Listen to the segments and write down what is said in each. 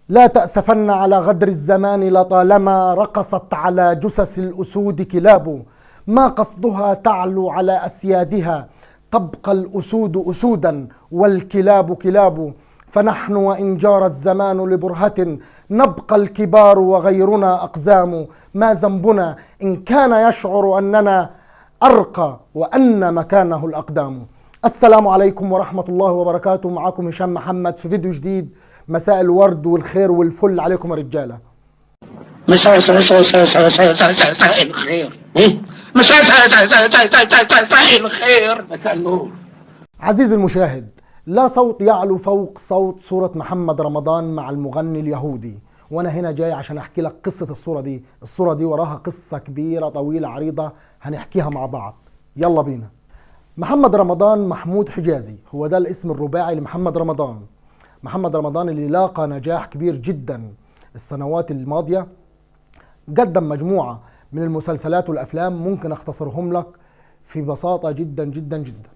لا تأسفن على غدر الزمان لطالما رقصت على جثث الأسود كلاب، ما قصدها تعلو على أسيادها، تبقى الأسود أسودا والكلاب كلاب. فنحن وإن جار الزمان لبرهة نبقى الكبار وغيرنا أقزام، ما ذنبنا إن كان يشعر أننا أرقى وأن مكانه الأقدام. السلام عليكم ورحمة الله وبركاته، معكم هشام محمد في فيديو جديد. مساء الورد والخير والفل عليكم يا رجالة. مساء الخير. مساء الخير. مساء النور. عزيزي المشاهد، لا صوت يعلو فوق صوت صورة محمد رمضان مع المغني اليهودي، وانا هنا جاي عشان احكي لك قصة الصورة دي وراها قصة كبيرة طويلة عريضة هنحكيها مع بعض. يلا بينا. محمد رمضان محمود حجازي هو ده الاسم الرباعي لمحمد رمضان. محمد رمضان اللي لاقى نجاح كبير جدا السنوات الماضية، قدم مجموعة من المسلسلات والأفلام ممكن أختصرهم لك في بساطة جدا جدا جدا.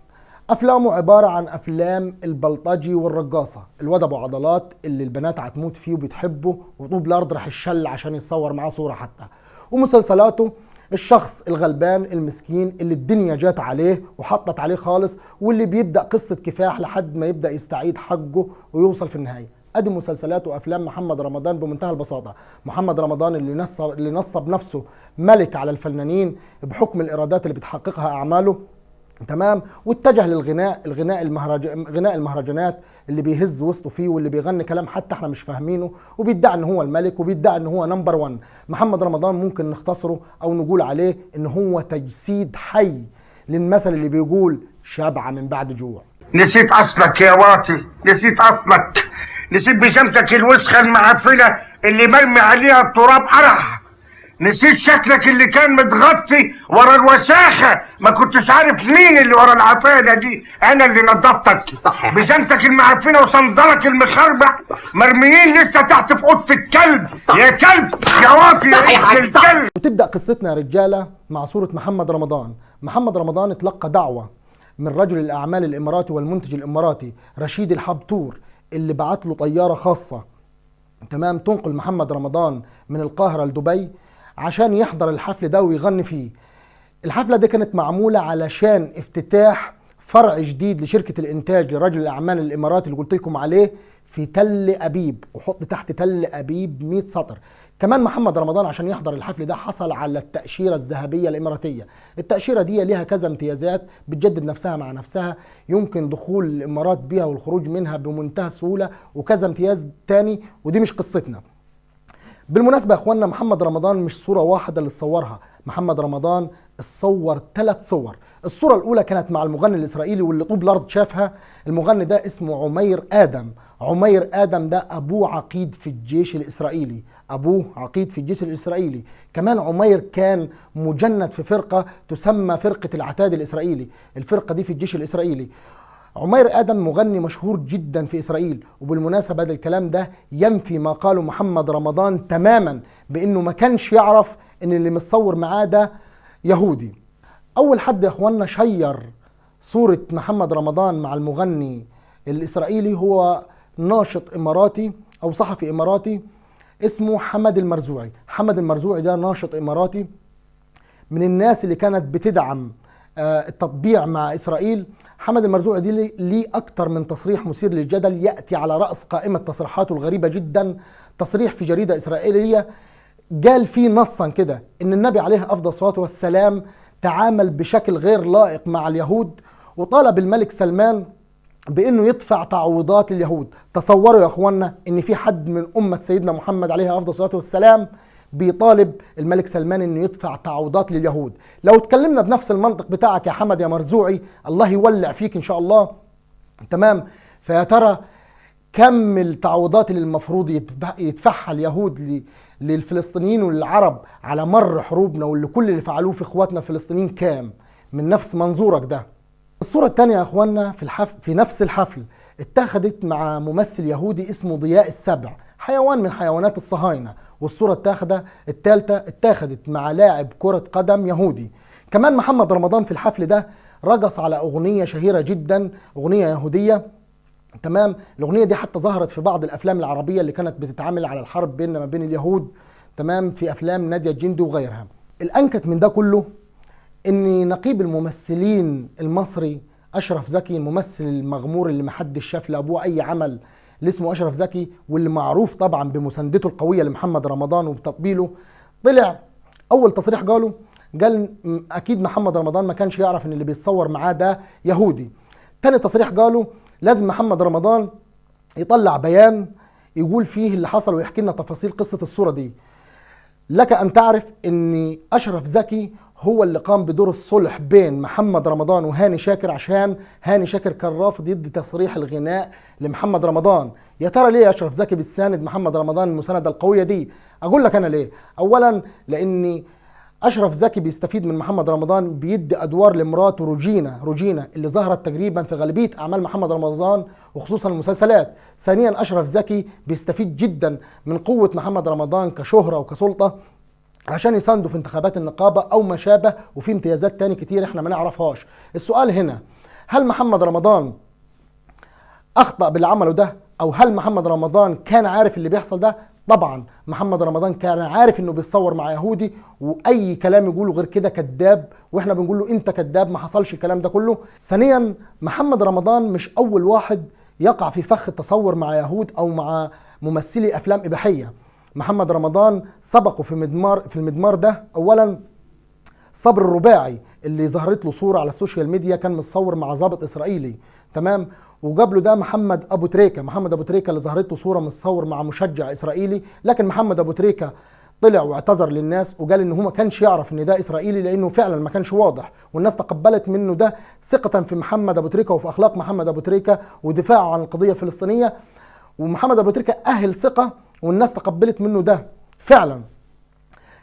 أفلامه عبارة عن أفلام البلطجي والرقاصة، الواد أبو عضلات اللي البنات هتموت فيه وبتحبه وطوب الأرض راح الشل عشان يتصور معاه صورة حتى. ومسلسلاته الشخص الغلبان المسكين اللي الدنيا جات عليه وحطت عليه خالص، واللي بيبدأ قصة كفاح لحد ما يبدأ يستعيد حقه ويوصل في النهاية. ادي مسلسلات وافلام محمد رمضان بمنتهى البساطه. محمد رمضان اللي نصب نفسه ملك على الفنانين بحكم الايرادات اللي بتحققها اعماله، تمام، واتجه للغناء، غناء المهرجانات اللي بيهز وسطه فيه واللي بيغني كلام حتى احنا مش فاهمينه، وبيدعي ان هو الملك وبيدعي ان هو نمبر 1. محمد رمضان ممكن نختصره او نقول عليه ان هو تجسيد حي للمثل اللي بيقول شبعة من بعد جوع. نسيت اصلك يا واطي، نسيت اصلك، نسيت بشمتك الوسخه المعفنه اللي مرمي عليها التراب قرح، نسيت شكلك اللي كان متغطي ورا الوساخه، ما كنتش عارف مين اللي ورا العفانه دي. انا اللي نظفتك. صح. بشمتك المعفنه وصندلك المخربع مرميين لسه تحت في اوضه الكلب. صح. يا كلب يا واطي يا ابن الكلب. وتبدأ قصتنا يا رجالة مع صورة محمد رمضان. محمد رمضان اتلقى دعوة من رجل الأعمال الإماراتي والمنتج الإماراتي رشيد الحبتور، اللي بعت له طيارة خاصة، تمام، تنقل محمد رمضان من القاهرة لدبي عشان يحضر الحفل ده ويغني فيه. الحفلة دي كانت معمولة علشان افتتاح فرع جديد لشركة الإنتاج لرجل الأعمال الإماراتي اللي قلت لكم عليه في تل أبيب، وحط تحت تل أبيب 100 سطر. كمان محمد رمضان عشان يحضر الحفل ده حصل على التأشيرة الذهبية الإماراتية. التأشيرة دي ليها كذا امتيازات بتجدد نفسها مع نفسها، يمكن دخول الإمارات بيها والخروج منها بمنتهى السهولة، وكذا امتياز تاني، ودي مش قصتنا. بالمناسبة يا اخوانا، محمد رمضان مش صورة واحدة اللي صورها. محمد رمضان صور 3 صور. الصورة الأولى كانت مع المغني الإسرائيلي واللي طوب الأرض شافها. المغني ده اسمه عمير آدم. عمير آدم ده أبوه عقيد في الجيش الإسرائيلي، أبوه عقيد في الجيش الإسرائيلي. كمان عمير كان مجند في فرقة تسمى فرقة العتاد الإسرائيلي، الفرقة دي في الجيش الإسرائيلي. عمير آدم مغني مشهور جدا في إسرائيل. وبالمناسبة ده الكلام ده ينفي ما قاله محمد رمضان تماما بأنه ما كانش يعرف أن اللي متصور معاه ده يهودي. أول حد يا أخوانا شير صورة محمد رمضان مع المغني الإسرائيلي هو ناشط إماراتي أو صحفي إماراتي اسمه حمد المرزوعي. حمد المرزوعي ده ناشط إماراتي من الناس اللي كانت بتدعم التطبيع مع إسرائيل. حمد المرزوعي دي ليه أكتر من تصريح مثير للجدل يأتي على رأس قائمة تصريحاته الغريبة جدا. تصريح في جريدة إسرائيلية قال فيه نصا كده إن النبي عليه أفضل الصلاة والسلام تعامل بشكل غير لائق مع اليهود، وطالب الملك سلمان بأنه يدفع تعويضات لليهود. تصوروا يا أخوانا إن في حد من أمة سيدنا محمد عليه أفضل الصلاة والسلام بيطالب الملك سلمان انه يدفع تعويضات لليهود. لو اتكلمنا بنفس المنطق بتاعك يا حمد يا مرزوعي، الله يولع فيك ان شاء الله، تمام. فيا ترى كم التعويضات اللي المفروض يدفعها اليهود للفلسطينيين والعرب على مر حروبنا، واللي كل اللي فعلوه في اخواتنا الفلسطينيين كام؟ من نفس منظورك ده. الصورة الثانية يا اخوانا في نفس الحفل اتخذت مع ممثل يهودي اسمه ضياء السبع، حيوان من حيوانات الصهاينة. والصورة الثالثة اتخذت مع لاعب كرة قدم يهودي. كمان محمد رمضان في الحفل ده رقص على أغنية شهيرة جدا، أغنية يهودية تمام. الاغنيه دي حتى ظهرت في بعض الافلام العربيه اللي كانت بتتعامل على الحرب بيننا ما بين اليهود، تمام، في افلام ناديه الجندي وغيرها. الانكت من ده كله ان نقيب الممثلين المصري اشرف زكي، الممثل المغمور اللي محدش شاف لابوه اي عمل، اللي اسمه اشرف زكي، واللي معروف طبعا بمساندته القويه لمحمد رمضان وبتطبيله، طلع اول تصريح قال اكيد محمد رمضان ما كانش يعرف ان اللي بيتصور معاه ده يهودي. تاني تصريح قاله لازم محمد رمضان يطلع بيان يقول فيه اللي حصل ويحكي لنا تفاصيل قصه الصوره دي. لك ان تعرف ان اشرف زكي هو اللي قام بدور الصلح بين محمد رمضان وهاني شاكر، عشان هاني شاكر كان رافض يدي تصريح الغناء لمحمد رمضان. يا ترى ليه اشرف زكي بيساند محمد رمضان المسانده القويه دي؟ اقول لك انا ليه. اولا لاني اشرف زكي بيستفيد من محمد رمضان، بيدي ادوار لمراته روجينا اللي ظهرت تقريبا في غالبيه اعمال محمد رمضان وخصوصا المسلسلات. ثانيا اشرف زكي بيستفيد جدا من قوه محمد رمضان كشهره وكسلطه عشان يساندوا في انتخابات النقابه او ما شابه، وفي امتيازات تاني كتير احنا ما نعرفهاش. السؤال هنا، هل محمد رمضان اخطأ باللي عمله ده، او هل محمد رمضان كان عارف اللي بيحصل ده؟ طبعا محمد رمضان كان عارف انه بيتصور مع يهودي، واي كلام يقوله غير كده كذاب، واحنا بنقول له انت كذاب، ما حصلش الكلام ده كله. ثانيا محمد رمضان مش اول واحد يقع في فخ التصور مع يهود او مع ممثلي افلام اباحيه. محمد رمضان سبقه في المدمار ده. اولا صبر الرباعي اللي ظهرت له صوره على السوشيال ميديا كان متصور مع ضابط اسرائيلي، تمام، وقبله ده محمد ابو تريكه اللي ظهرت له صوره متصور مع مشجع اسرائيلي، لكن محمد ابو تريكه طلع واعتذر للناس وقال ان هو ما كانش يعرف ان ده اسرائيلي لانه فعلا ما كانش واضح، والناس تقبلت منه ده ثقه في محمد ابو تريكه وفي اخلاق محمد ابو تريكه ودفاعه عن القضيه الفلسطينيه. ومحمد ابو تريكه اهل ثقه والناس تقبلت منه ده فعلا.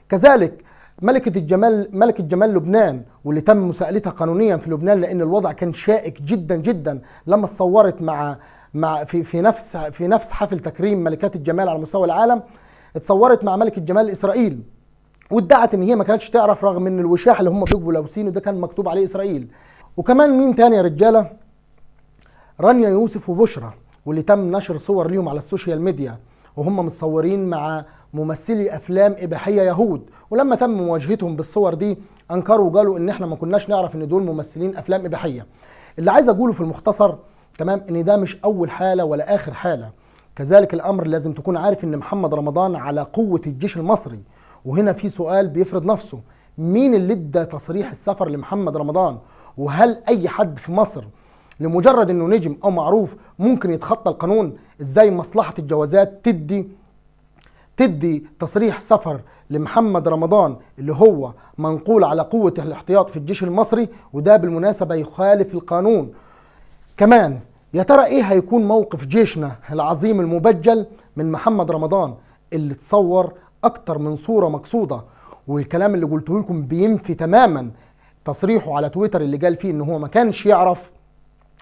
كذلك ملكة جمال لبنان، واللي تم مساءلتها قانونيا في لبنان لان الوضع كان شائك جدا جدا لما اتصورت مع في نفس حفل تكريم ملكات الجمال على مستوى العالم، اتصورت مع ملكة جمال اسرائيل وادعت ان هي ما كانتش تعرف، رغم ان الوشاح اللي هم بيبقوا لابسينه ده كان مكتوب عليه اسرائيل. وكمان مين تاني يا رجاله؟ رانيا يوسف وبشرى، واللي تم نشر صور ليهم على السوشيال ميديا وهم متصورين مع ممثلي افلام اباحيه يهود، ولما تم مواجهتهم بالصور دي انكروا وقالوا ان احنا ما كناش نعرف ان دول ممثلين افلام اباحيه. اللي عايز اقوله في المختصر، تمام، ان ده مش اول حاله ولا اخر حاله. كذلك الامر لازم تكون عارف ان محمد رمضان على قوه الجيش المصري. وهنا في سؤال بيفرض نفسه، مين اللي ادى تصريح السفر لمحمد رمضان؟ وهل اي حد في مصر لمجرد انه نجم او معروف ممكن يتخطى القانون؟ ازاي مصلحه الجوازات تدي تصريح سفر لمحمد رمضان اللي هو منقول على قوة الاحتياط في الجيش المصري، وده بالمناسبة يخالف القانون. كمان يا ترى ايه هيكون موقف جيشنا العظيم المبجل من محمد رمضان اللي تصور اكتر من صورة مقصودة؟ والكلام اللي قلته لكم بينفي تماما تصريحه على تويتر اللي قال فيه ان هو ما كانش يعرف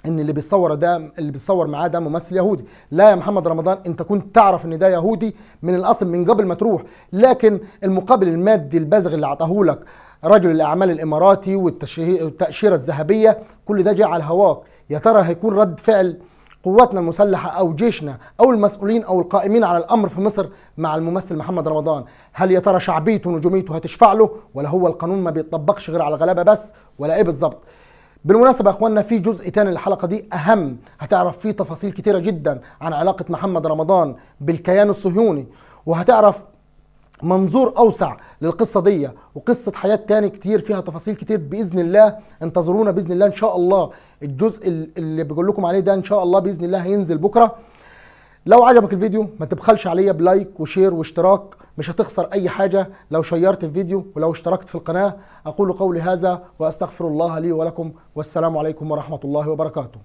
ان اللي بيتصور معاه ده ممثل يهودي. لا يا محمد رمضان، انت كنت تعرف ان ده يهودي من الاصل من قبل ما تروح، لكن المقابل المادي البازغ اللي عطاه لك رجل الاعمال الاماراتي والتاشيره الذهبيه كل ده جه على هواك. يا ترى هيكون رد فعل قواتنا المسلحه او جيشنا او المسؤولين او القائمين على الامر في مصر مع الممثل محمد رمضان؟ هل يا ترى شعبيته ونجوميته هتشفع له، ولا هو القانون ما بيطبقش غير على الغلابه بس، ولا ايه بالظبط؟ بالمناسبة يا اخواننا في جزء تاني للحلقة دي اهم، هتعرف فيه تفاصيل كتيرة جدا عن علاقة محمد رمضان بالكيان الصهيوني، وهتعرف منظور اوسع للقصة دي وقصة حياة تاني كتير فيها تفاصيل كتير باذن الله. انتظرونا باذن الله ان شاء الله. الجزء اللي بقول لكم عليه ده ان شاء الله باذن الله هينزل بكرة. لو عجبك الفيديو ما تبخلش عليا بلايك وشير واشتراك، مش هتخسر اي حاجة لو شيرت الفيديو ولو اشتركت في القناة. اقول قولي هذا واستغفر الله لي ولكم، والسلام عليكم ورحمة الله وبركاته.